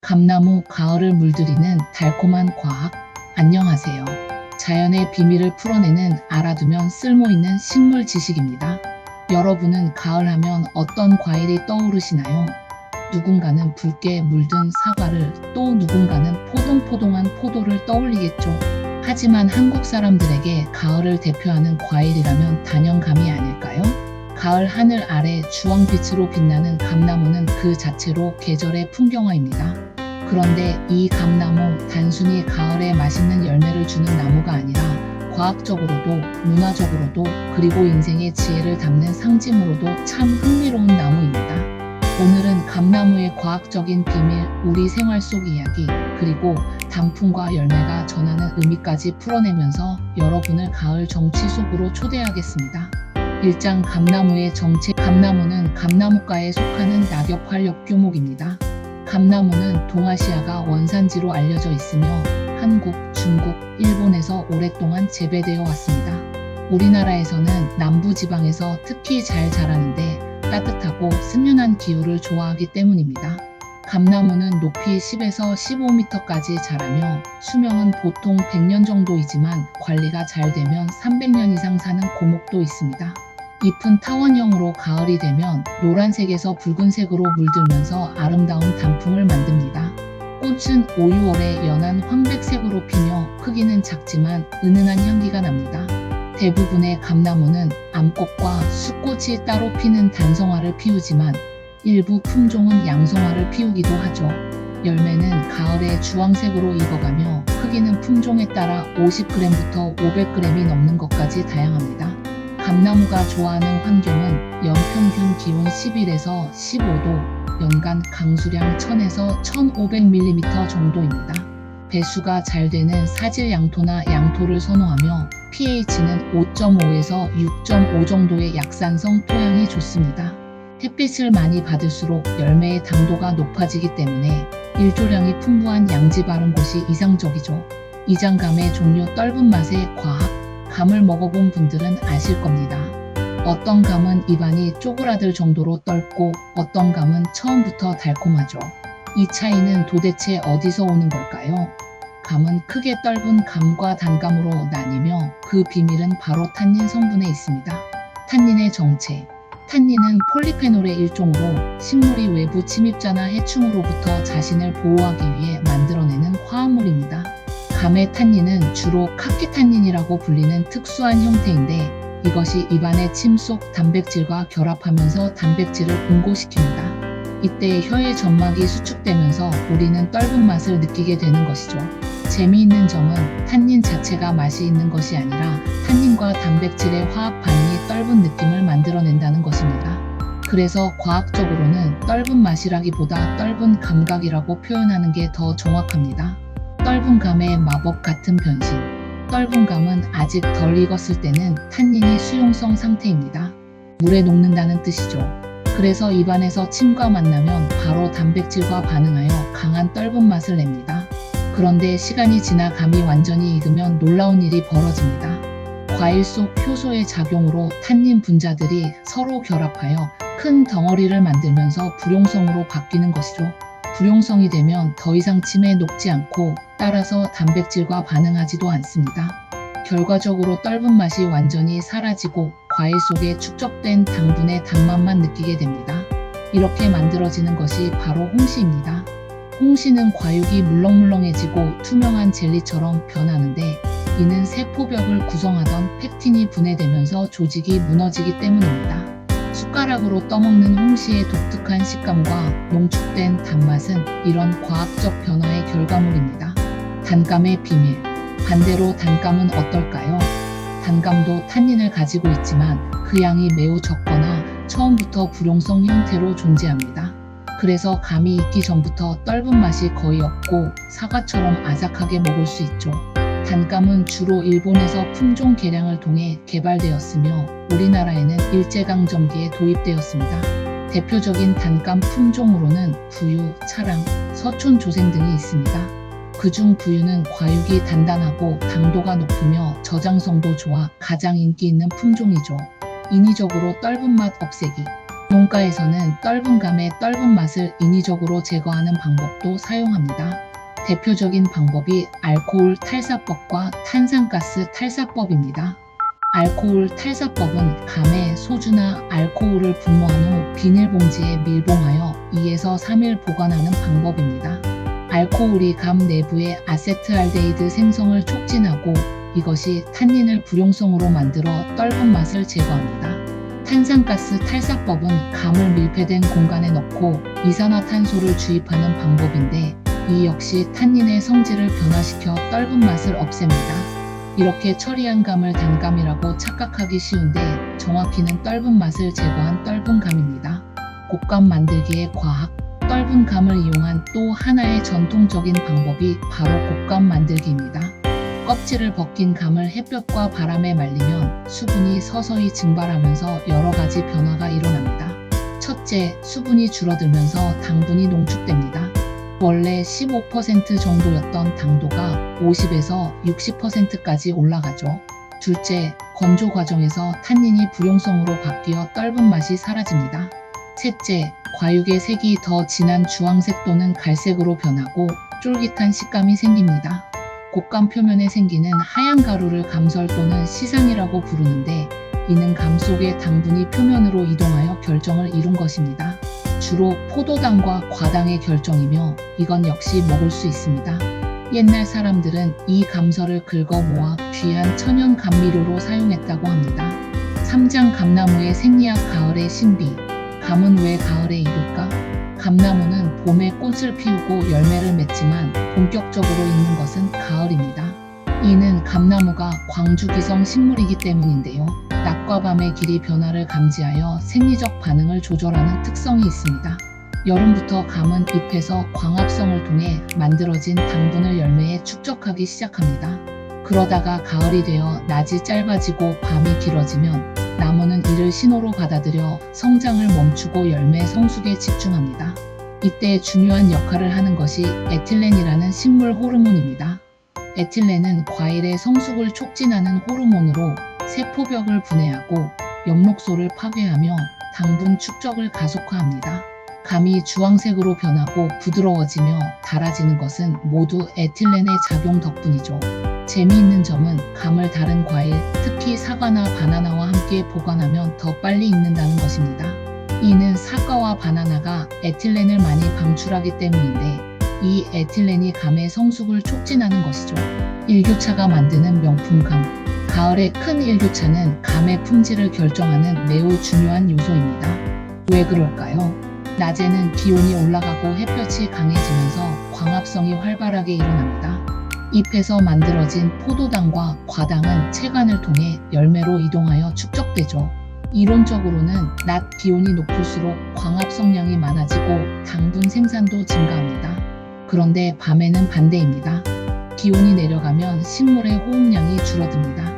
감나무 가을을 물들이는 달콤한 과학. 안녕하세요. 자연의 비밀을 풀어내는 알아두면 쓸모있는 식물 지식입니다. 여러분은 가을 하면 어떤 과일이 떠오르시나요? 누군가는 붉게 물든 사과를, 또 누군가는 포동포동한 포도를 떠올리겠죠. 하지만 한국 사람들에게 가을을 대표하는 과일이라면 단연감이 아닐까요? 가을 하늘 아래 주황빛으로 빛나는 감나무는 그 자체로 계절의 풍경화입니다. 그런데 이 감나무, 단순히 가을에 맛있는 열매를 주는 나무가 아니라 과학적으로도 문화적으로도 그리고 인생의 지혜를 담는 상징으로도 참 흥미로운 나무입니다. 오늘은 감나무의 과학적인 비밀, 우리 생활 속 이야기, 그리고 단풍과 열매가 전하는 의미까지 풀어내면서 여러분을 가을 정취 속으로 초대하겠습니다. 1장 감나무의 정체. 감나무는 감나무과에 속하는 낙엽 활력 교목입니다. 감나무는 동아시아가 원산지로 알려져 있으며 한국, 중국, 일본에서 오랫동안 재배되어 왔습니다. 우리나라에서는 남부지방에서 특히 잘 자라는데 따뜻하고 습륜한 기후를 좋아하기 때문입니다. 감나무는 높이 10에서 15m까지 자라며 수명은 보통 100년 정도이지만 관리가 잘 되면 300년 이상 사는 고목도 있습니다. 잎은 타원형으로 가을이 되면 노란색에서 붉은색으로 물들면서 아름다운 단풍을 만듭니다. 꽃은 5, 6월에 연한 황백색으로 피며 크기는 작지만 은은한 향기가 납니다. 대부분의 감나무는 암꽃과 수꽃이 따로 피는 단성화를 피우지만 일부 품종은 양성화를 피우기도 하죠. 열매는 가을에 주황색으로 익어가며 크기는 품종에 따라 50g부터 500g이 넘는 것까지 다양합니다. 감나무가 좋아하는 환경은 연평균 기온 11에서 15도, 연간 강수량 1000에서 1500mm 정도입니다. 배수가 잘 되는 사질 양토나 양토를 선호하며 pH는 5.5에서 6.5 정도의 약산성 토양이 좋습니다. 햇빛을 많이 받을수록 열매의 당도가 높아지기 때문에 일조량이 풍부한 양지 바른 곳이 이상적이죠. 2장 감의 종류. 떫은 맛의 과학. 감을 먹어본 분들은 아실 겁니다. 어떤 감은 입안이 쪼그라들 정도로 떫고 어떤 감은 처음부터 달콤하죠. 이 차이는 도대체 어디서 오는 걸까요? 감은 크게 떫은 감과 단감으로 나뉘며 그 비밀은 바로 탄닌 성분에 있습니다. 탄닌의 정체. 탄닌은 폴리페놀의 일종으로 식물이 외부 침입자나 해충으로부터 자신을 보호하기 위해 만들어내는 화합물입니다. 감의 탄닌은 주로 카키탄닌이라고 불리는 특수한 형태인데 이것이 입안의 침 속 단백질과 결합하면서 단백질을 응고시킵니다. 이때 혀의 점막이 수축되면서 우리는 떫은 맛을 느끼게 되는 것이죠. 재미있는 점은 탄닌 자체가 맛이 있는 것이 아니라 탄닌과 단백질의 화합 반응이 떫은 느낌을 만들어낸다는 것입니다. 그래서 과학적으로는 떫은 맛이라기보다 떫은 감각이라고 표현하는 게 더 정확합니다. 떫은 감의 마법 같은 변신. 떫은 감은 아직 덜 익었을 때는 탄닌이 수용성 상태입니다. 물에 녹는다는 뜻이죠. 그래서 입안에서 침과 만나면 바로 단백질과 반응하여 강한 떫은 맛을 냅니다. 그런데 시간이 지나 감이 완전히 익으면 놀라운 일이 벌어집니다. 과일 속 효소의 작용으로 탄닌 분자들이 서로 결합하여 큰 덩어리를 만들면서 불용성으로 바뀌는 것이죠. 불용성이 되면 더 이상 침에 녹지 않고 따라서 단백질과 반응하지도 않습니다. 결과적으로 떫은 맛이 완전히 사라지고 과일 속에 축적된 당분의 단맛만 느끼게 됩니다. 이렇게 만들어지는 것이 바로 홍시입니다. 홍시는 과육이 물렁물렁해지고 투명한 젤리처럼 변하는데 이는 세포벽을 구성하던 팩틴이 분해되면서 조직이 무너지기 때문입니다. 숟가락으로 떠먹는 홍시의 독특한 식감과 농축된 단맛은 이런 과학적 변화의 결과물입니다. 단감의 비밀. 반대로 단감은 어떨까요? 단감도 탄닌을 가지고 있지만 그 양이 매우 적거나 처음부터 불용성 형태로 존재합니다. 그래서 감이 익기 전부터 떫은 맛이 거의 없고 사과처럼 아삭하게 먹을 수 있죠. 단감은 주로 일본에서 품종 개량을 통해 개발되었으며 우리나라에는 일제강점기에 도입되었습니다. 대표적인 단감 품종으로는 부유, 차랑, 서촌조생 등이 있습니다. 그중 부유는 과육이 단단하고 당도가 높으며 저장성도 좋아 가장 인기 있는 품종이죠. 인위적으로 떫은 맛 없애기. 농가에서는 떫은 감의 떫은 맛을 인위적으로 제거하는 방법도 사용합니다. 대표적인 방법이 알코올 탈사법과 탄산가스 탈사법입니다. 알코올 탈사법은 감에 소주나 알코올을 분무한 후 비닐봉지에 밀봉하여 2에서 3일 보관하는 방법입니다. 알코올이 감 내부의 아세트알데히드 생성을 촉진하고 이것이 탄닌을 불용성으로 만들어 떫은 맛을 제거합니다. 탄산가스 탈사법은 감을 밀폐된 공간에 넣고 이산화탄소를 주입하는 방법인데 이 역시 탄닌의 성질을 변화시켜 떫은 맛을 없앱니다. 이렇게 처리한 감을 단감이라고 착각하기 쉬운데 정확히는 떫은 맛을 제거한 떫은 감입니다. 곶감 만들기의 과학, 떫은 감을 이용한 또 하나의 전통적인 방법이 바로 곶감 만들기입니다. 껍질을 벗긴 감을 햇볕과 바람에 말리면 수분이 서서히 증발하면서 여러 가지 변화가 일어납니다. 첫째, 수분이 줄어들면서 당분이 농축됩니다. 원래 15% 정도였던 당도가 50에서 60%까지 올라가죠. 둘째, 건조 과정에서 탄닌이 불용성으로 바뀌어 떫은 맛이 사라집니다. 셋째, 과육의 색이 더 진한 주황색 또는 갈색으로 변하고 쫄깃한 식감이 생깁니다. 곶감 표면에 생기는 하얀 가루를 감설 또는 시상이라고 부르는데 이는 감 속의 당분이 표면으로 이동하여 결정을 이룬 것입니다. 주로 포도당과 과당의 결정이며 이건 역시 먹을 수 있습니다. 옛날 사람들은 이 감설을 긁어 모아 귀한 천연 감미료로 사용했다고 합니다. 3장 감나무의 생리학 가을의 신비. 감은 왜 가을에 익을까? 감나무는 봄에 꽃을 피우고 열매를 맺지만 본격적으로 익는 것은 가을입니다. 이는 감나무가 광주기성 식물이기 때문인데요. 낮과 밤의 길이 변화를 감지하여 생리적 반응을 조절하는 특성이 있습니다. 여름부터 감은 잎에서 광합성을 통해 만들어진 당분을 열매에 축적하기 시작합니다. 그러다가 가을이 되어 낮이 짧아지고 밤이 길어지면 나무는 이를 신호로 받아들여 성장을 멈추고 열매 성숙에 집중합니다. 이때 중요한 역할을 하는 것이 에틸렌이라는 식물 호르몬입니다. 에틸렌은 과일의 성숙을 촉진하는 호르몬으로 세포벽을 분해하고 엽록소를 파괴하며 당분 축적을 가속화합니다. 감이 주황색으로 변하고 부드러워지며 달아지는 것은 모두 에틸렌의 작용 덕분이죠. 재미있는 점은 감을 다른 과일, 특히 사과나 바나나와 함께 보관하면 더 빨리 익는다는 것입니다. 이는 사과와 바나나가 에틸렌을 많이 방출하기 때문인데 이 에틸렌이 감의 성숙을 촉진하는 것이죠. 일교차가 만드는 명품 감. 가을의 큰 일교차는 감의 품질을 결정하는 매우 중요한 요소입니다. 왜 그럴까요? 낮에는 기온이 올라가고 햇볕이 강해지면서 광합성이 활발하게 일어납니다. 잎에서 만들어진 포도당과 과당은 체관을 통해 열매로 이동하여 축적되죠. 이론적으로는 낮 기온이 높을수록 광합성량이 많아지고 당분 생산도 증가합니다. 그런데 밤에는 반대입니다. 기온이 내려가면 식물의 호흡량이 줄어듭니다.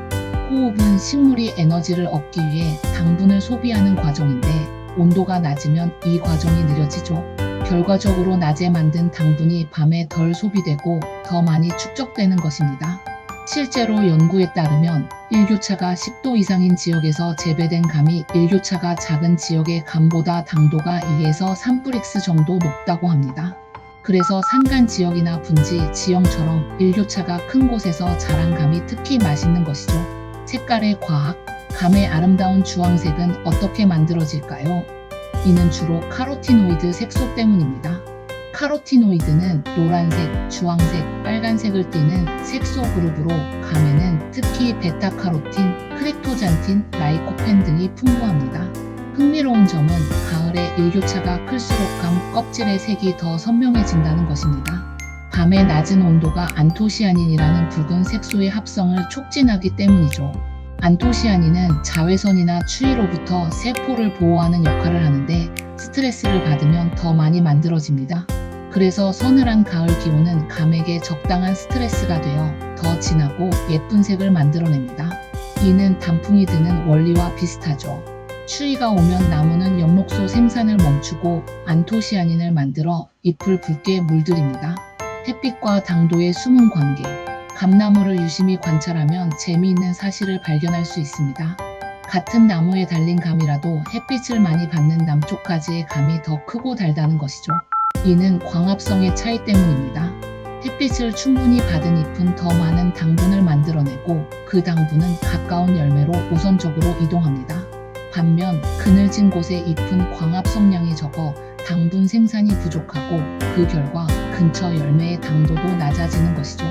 호흡은 식물이 에너지를 얻기 위해 당분을 소비하는 과정인데 온도가 낮으면 이 과정이 느려지죠. 결과적으로 낮에 만든 당분이 밤에 덜 소비되고 더 많이 축적되는 것입니다. 실제로 연구에 따르면 일교차가 10도 이상인 지역에서 재배된 감이 일교차가 작은 지역의 감보다 당도가 2에서 3브릭스 정도 높다고 합니다. 그래서 산간 지역이나 분지, 지형처럼 일교차가 큰 곳에서 자란 감이 특히 맛있는 것이죠. 색깔의 과학, 감의 아름다운 주황색은 어떻게 만들어질까요? 이는 주로 카로티노이드 색소 때문입니다. 카로티노이드는 노란색, 주황색, 빨간색을 띠는 색소 그룹으로 감에는 특히 베타카로틴, 크립토잔틴, 라이코펜 등이 풍부합니다. 흥미로운 점은 가을에 일교차가 클수록 감 껍질의 색이 더 선명해진다는 것입니다. 밤의 낮은 온도가 안토시아닌이라는 붉은 색소의 합성을 촉진하기 때문이죠. 안토시아닌은 자외선이나 추위로부터 세포를 보호하는 역할을 하는데 스트레스를 받으면 더 많이 만들어집니다. 그래서 서늘한 가을 기온은 감에게 적당한 스트레스가 되어 더 진하고 예쁜 색을 만들어냅니다. 이는 단풍이 드는 원리와 비슷하죠. 추위가 오면 나무는 엽록소 생산을 멈추고 안토시아닌을 만들어 잎을 붉게 물들입니다. 햇빛과 당도의 숨은 관계. 감나무를 유심히 관찰하면 재미있는 사실을 발견할 수 있습니다. 같은 나무에 달린 감이라도 햇빛을 많이 받는 남쪽 가지의 감이 더 크고 달다는 것이죠. 이는 광합성의 차이 때문입니다. 햇빛을 충분히 받은 잎은 더 많은 당분을 만들어내고 그 당분은 가까운 열매로 우선적으로 이동합니다. 반면 그늘진 곳의 잎은 광합 성량이 적어 당분 생산이 부족하고 그 결과 근처 열매의 당도도 낮아지는 것이죠.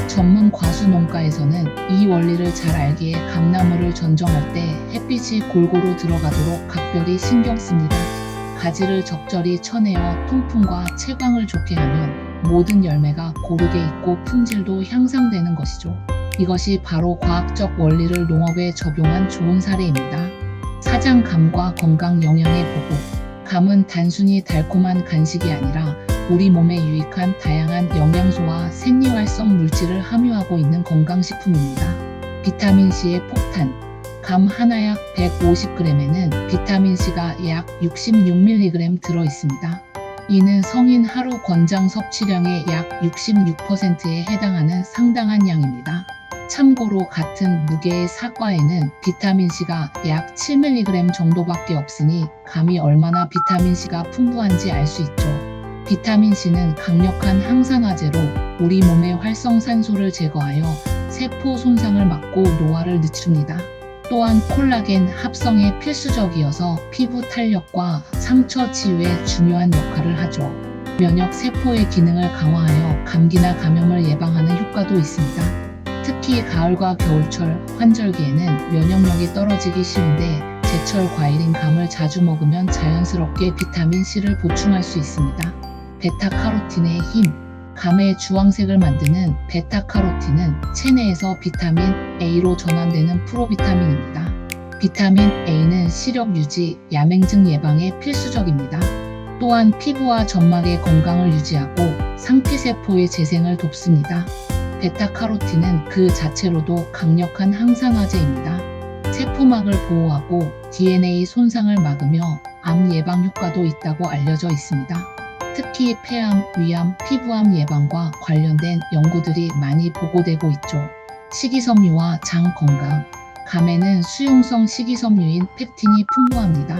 전문 과수 농가에서는 이 원리를 잘 알기에 감나무를 전정할 때 햇빛이 골고루 들어가도록 각별히 신경 씁니다. 가지를 적절히 쳐내어 통풍과 채광을 좋게 하면 모든 열매가 고르게 익고 품질도 향상되는 것이죠. 이것이 바로 과학적 원리를 농업에 적용한 좋은 사례입니다. 사장 감과 건강 영양의 보고. 감은 단순히 달콤한 간식이 아니라 우리 몸에 유익한 다양한 영양소와 생리활성 물질을 함유하고 있는 건강식품입니다. 비타민C의 폭탄. 감 하나 약 150g에는 비타민C가 약 66mg 들어있습니다. 이는 성인 하루 권장 섭취량의 약 66%에 해당하는 상당한 양입니다. 참고로 같은 무게의 사과에는 비타민C가 약 7mg 정도밖에 없으니 감이 얼마나 비타민C가 풍부한지 알 수 있죠. 비타민C는 강력한 항산화제로 우리 몸의 활성산소를 제거하여 세포 손상을 막고 노화를 늦춥니다. 또한 콜라겐 합성에 필수적이어서 피부 탄력과 상처 치유에 중요한 역할을 하죠. 면역 세포의 기능을 강화하여 감기나 감염을 예방하는 효과도 있습니다. 특히 가을과 겨울철 환절기에는 면역력이 떨어지기 쉬운데 제철 과일인 감을 자주 먹으면 자연스럽게 비타민C를 보충할 수 있습니다. 베타카로틴의 힘. 감의 주황색을 만드는 베타카로틴은 체내에서 비타민 A로 전환되는 프로비타민입니다. 비타민 A는 시력 유지, 야맹증 예방에 필수적입니다. 또한 피부와 점막의 건강을 유지하고 상피세포의 재생을 돕습니다. 베타카로틴은 그 자체로도 강력한 항산화제입니다. 세포막을 보호하고 DNA 손상을 막으며 암 예방 효과도 있다고 알려져 있습니다. 특히 폐암, 위암, 피부암 예방과 관련된 연구들이 많이 보고되고 있죠. 식이섬유와 장 건강. 감에는 수용성 식이섬유인 펙틴이 풍부합니다.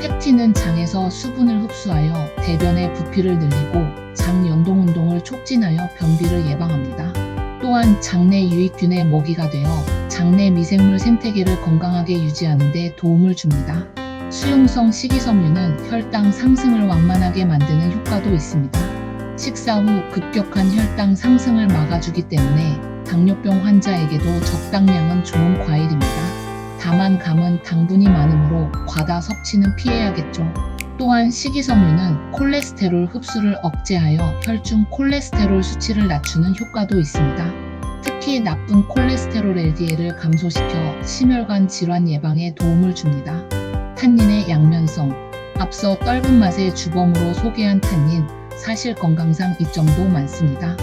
펙틴은 장에서 수분을 흡수하여 대변의 부피를 늘리고 장 연동 운동을 촉진하여 변비를 예방합니다. 또한 장내 유익균의 먹이가 되어 장내 미생물 생태계를 건강하게 유지하는 데 도움을 줍니다. 수용성 식이섬유는 혈당 상승을 완만하게 만드는 효과도 있습니다. 식사 후 급격한 혈당 상승을 막아주기 때문에 당뇨병 환자에게도 적당량은 좋은 과일입니다. 다만 감은 당분이 많으므로 과다 섭취는 피해야겠죠. 또한 식이섬유는 콜레스테롤 흡수를 억제하여 혈중 콜레스테롤 수치를 낮추는 효과도 있습니다. 특히 나쁜 콜레스테롤 LDL을 감소시켜 심혈관 질환 예방에 도움을 줍니다. 탄닌의 양면성. 앞서 떫은 맛의 주범으로 소개한 탄닌, 사실 건강상 이점도 많습니다.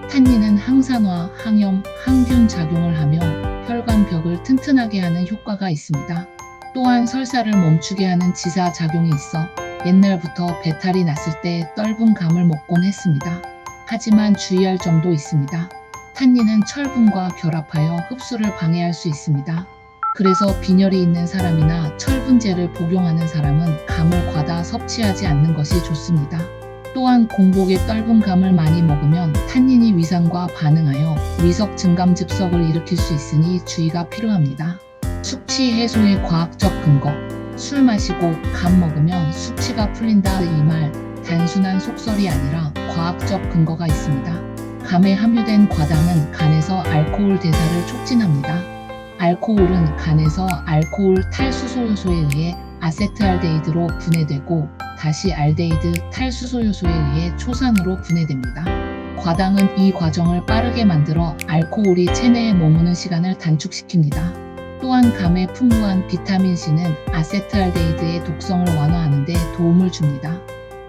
탄닌은 항산화, 항염, 항균 작용을 하며 혈관벽을 튼튼하게 하는 효과가 있습니다. 또한 설사를 멈추게 하는 지사 작용이 있어 옛날부터 배탈이 났을 때 떫은 감을 먹곤 했습니다. 하지만 주의할 점도 있습니다. 탄닌은 철분과 결합하여 흡수를 방해할 수 있습니다. 그래서 빈혈이 있는 사람이나 철분제를 복용하는 사람은 감을 과다 섭취하지 않는 것이 좋습니다. 또한 공복에 떫은 감을 많이 먹으면 탄닌이 위산과 반응하여 위석 증감즙석을 일으킬 수 있으니 주의가 필요합니다. 숙취 해소의 과학적 근거. 술 마시고 감 먹으면 숙취가 풀린다. 이 말 단순한 속설이 아니라 과학적 근거가 있습니다. 감에 함유된 과당은 간에서 알코올 대사를 촉진합니다. 알코올은 간에서 알코올 탈수소 요소에 의해 아세트알데히드로 분해되고 다시 알데히드 탈수소 요소에 의해 초산으로 분해됩니다. 과당은 이 과정을 빠르게 만들어 알코올이 체내에 머무는 시간을 단축시킵니다. 또한 감에 풍부한 비타민C는 아세트알데히드의 독성을 완화하는 데 도움을 줍니다.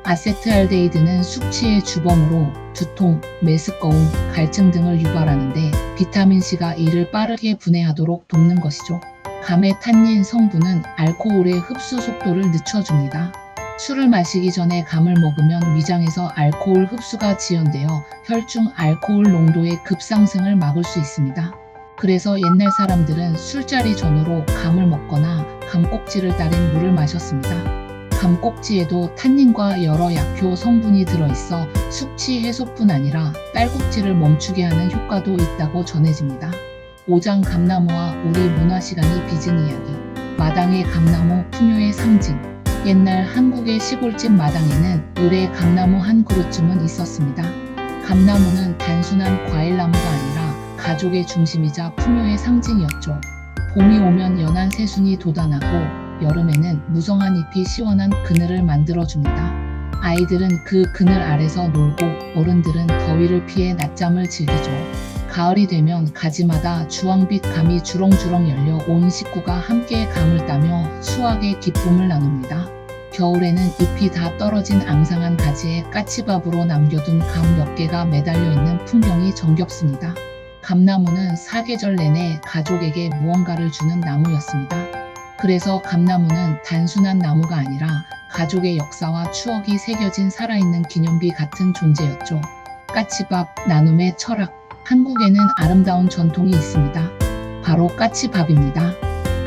아세트알데히드는 숙취의 주범으로 두통, 메스꺼움, 갈증 등을 유발하는데 비타민C가 이를 빠르게 분해하도록 돕는 것이죠. 감의 탄닌 성분은 알코올의 흡수 속도를 늦춰줍니다. 술을 마시기 전에 감을 먹으면 위장에서 알코올 흡수가 지연되어 혈중 알코올 농도의 급상승을 막을 수 있습니다. 그래서 옛날 사람들은 술자리 전후로 감을 먹거나 감꼭지를 따린 물을 마셨습니다. 감꼭지에도 탄닌과 여러 약효 성분이 들어있어 숙취 해소뿐 아니라 딸꾹질을 멈추게 하는 효과도 있다고 전해집니다. 오장 감나무와 우리 문화 시간이 빚은 이야기. 마당의 감나무 풍요의 상징. 옛날 한국의 시골집 마당에는 을의 감나무 한 그루쯤은 있었습니다. 감나무는 단순한 과일나무가 아니라 가족의 중심이자 풍요의 상징이었죠. 봄이 오면 연한 새순이 돋아나고 여름에는 무성한 잎이 시원한 그늘을 만들어줍니다. 아이들은 그 그늘 아래서 놀고 어른들은 더위를 피해 낮잠을 즐기죠. 가을이 되면 가지마다 주황빛 감이 주렁주렁 열려 온 식구가 함께 감을 따며 수확의 기쁨을 나눕니다. 겨울에는 잎이 다 떨어진 앙상한 가지에 까치밥으로 남겨둔 감 몇 개가 매달려 있는 풍경이 정겹습니다. 감나무는 사계절 내내 가족에게 무언가를 주는 나무였습니다. 그래서 감나무는 단순한 나무가 아니라 가족의 역사와 추억이 새겨진 살아있는 기념비 같은 존재였죠. 까치밥, 나눔의 철학. 한국에는 아름다운 전통이 있습니다. 바로 까치밥입니다.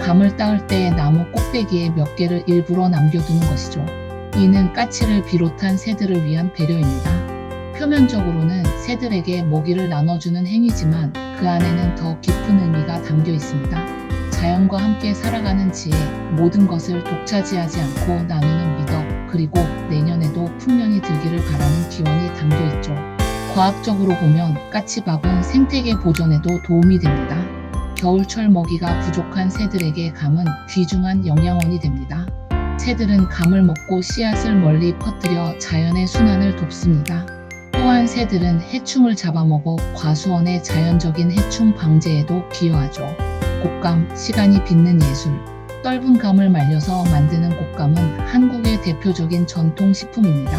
감을 따을 때 나무 꼭대기에 몇 개를 일부러 남겨두는 것이죠. 이는 까치를 비롯한 새들을 위한 배려입니다. 표면적으로는 새들에게 먹이를 나눠주는 행위지만 그 안에는 더 깊은 의미가 담겨 있습니다. 자연과 함께 살아가는 지혜, 모든 것을 독차지하지 않고 나누는 미덕, 그리고 내년에도 풍년이 들기를 바라는 기원이 담겨 있죠. 과학적으로 보면 까치밥은 생태계 보존에도 도움이 됩니다. 겨울철 먹이가 부족한 새들에게 감은 귀중한 영양원이 됩니다. 새들은 감을 먹고 씨앗을 멀리 퍼뜨려 자연의 순환을 돕습니다. 또한 새들은 해충을 잡아먹어 과수원의 자연적인 해충 방제에도 기여하죠. 곶감, 시간이 빚는 예술. 떫은 감을 말려서 만드는 곶감은 한국의 대표적인 전통식품입니다.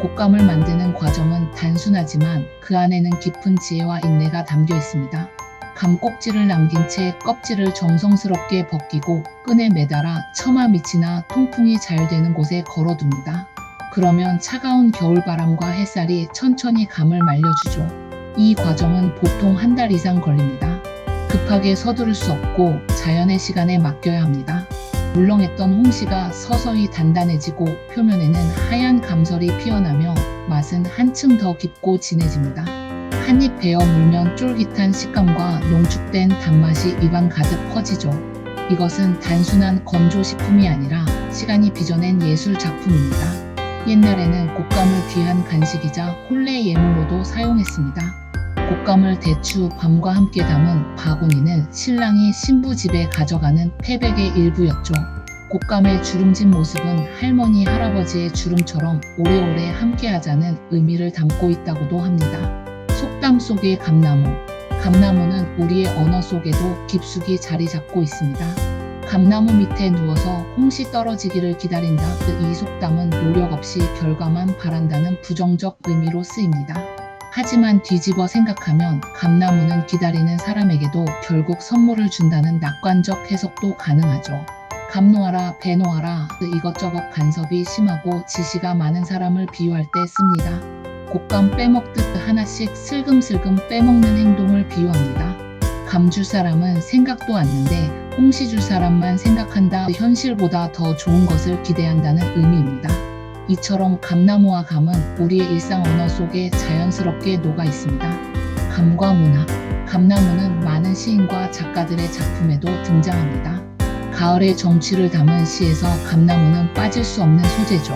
곶감을 만드는 과정은 단순하지만 그 안에는 깊은 지혜와 인내가 담겨 있습니다. 감꼭지를 남긴 채 껍질을 정성스럽게 벗기고 끈에 매달아 처마 밑이나 통풍이 잘 되는 곳에 걸어둡니다. 그러면 차가운 겨울바람과 햇살이 천천히 감을 말려주죠. 이 과정은 보통 한 달 이상 걸립니다. 급하게 서두를 수 없고 자연의 시간에 맡겨야 합니다. 물렁했던 홍시가 서서히 단단해지고 표면에는 하얀 감설이 피어나며 맛은 한층 더 깊고 진해집니다. 한입 베어 물면 쫄깃한 식감과 농축된 단맛이 입안 가득 퍼지죠. 이것은 단순한 건조식품이 아니라 시간이 빚어낸 예술 작품입니다. 옛날에는 곶감을 귀한 간식이자 혼례 예물로도 사용했습니다. 곶감을 대추, 밤과 함께 담은 바구니는 신랑이 신부 집에 가져가는 패백의 일부였죠. 곶감의 주름진 모습은 할머니, 할아버지의 주름처럼 오래오래 함께하자는 의미를 담고 있다고도 합니다. 속담 속의 감나무. 감나무는 우리의 언어 속에도 깊숙이 자리 잡고 있습니다. 감나무 밑에 누워서 홍시 떨어지기를 기다린다. 이 속담은 노력 없이 결과만 바란다는 부정적 의미로 쓰입니다. 하지만 뒤집어 생각하면 감나무는 기다리는 사람에게도 결국 선물을 준다는 낙관적 해석도 가능하죠. 감 놓아라, 배 놓아라. 이것저것 간섭이 심하고 지시가 많은 사람을 비유할 때 씁니다. 곶감 빼먹듯 하나씩 슬금슬금 빼먹는 행동을 비유합니다. 감 줄 사람은 생각도 않는데 홍시 줄 사람만 생각한다. 현실보다 더 좋은 것을 기대한다는 의미입니다. 이처럼 감나무와 감은 우리의 일상 언어 속에 자연스럽게 녹아 있습니다. 감과 문학. 감나무는 많은 시인과 작가들의 작품에도 등장합니다. 가을의 정취를 담은 시에서 감나무는 빠질 수 없는 소재죠.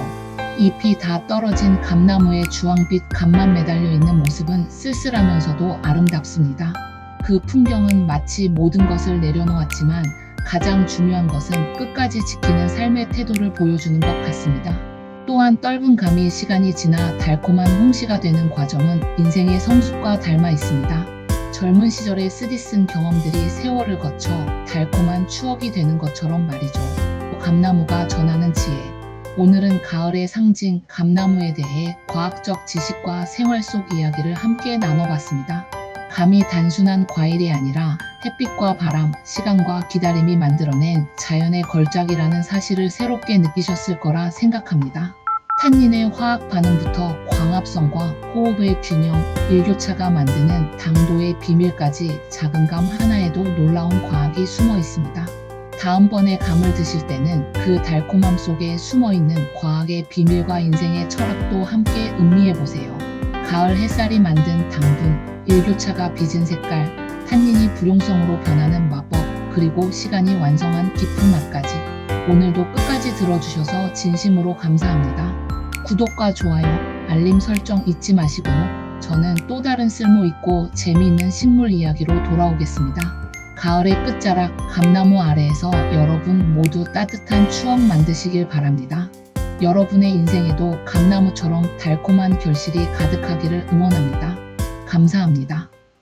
잎이 다 떨어진 감나무의 주황빛 감만 매달려 있는 모습은 쓸쓸하면서도 아름답습니다. 그 풍경은 마치 모든 것을 내려놓았지만 가장 중요한 것은 끝까지 지키는 삶의 태도를 보여주는 것 같습니다. 또한 떫은 감이 시간이 지나 달콤한 홍시가 되는 과정은 인생의 성숙과 닮아 있습니다. 젊은 시절에 쓰디쓴 경험들이 세월을 거쳐 달콤한 추억이 되는 것처럼 말이죠. 감나무가 전하는 지혜. 오늘은 가을의 상징 감나무에 대해 과학적 지식과 생활 속 이야기를 함께 나눠봤습니다. 감이 단순한 과일이 아니라 햇빛과 바람, 시간과 기다림이 만들어낸 자연의 걸작이라는 사실을 새롭게 느끼셨을 거라 생각합니다. 탄닌의 화학 반응부터 광합성과 호흡의 균형, 일교차가 만드는 당도의 비밀까지 작은 감 하나에도 놀라운 과학이 숨어 있습니다. 다음번에 감을 드실 때는 그 달콤함 속에 숨어있는 과학의 비밀과 인생의 철학도 함께 음미해 보세요. 가을 햇살이 만든 당분, 일교차가 빚은 색깔, 탄닌이 불용성으로 변하는 마법, 그리고 시간이 완성한 깊은 맛까지. 오늘도 끝까지 들어주셔서 진심으로 감사합니다. 구독과 좋아요, 알림 설정 잊지 마시고요. 저는 또 다른 쓸모있고 재미있는 식물 이야기로 돌아오겠습니다. 가을의 끝자락 감나무 아래에서 여러분 모두 따뜻한 추억 만드시길 바랍니다. 여러분의 인생에도 감나무처럼 달콤한 결실이 가득하기를 응원합니다. 감사합니다.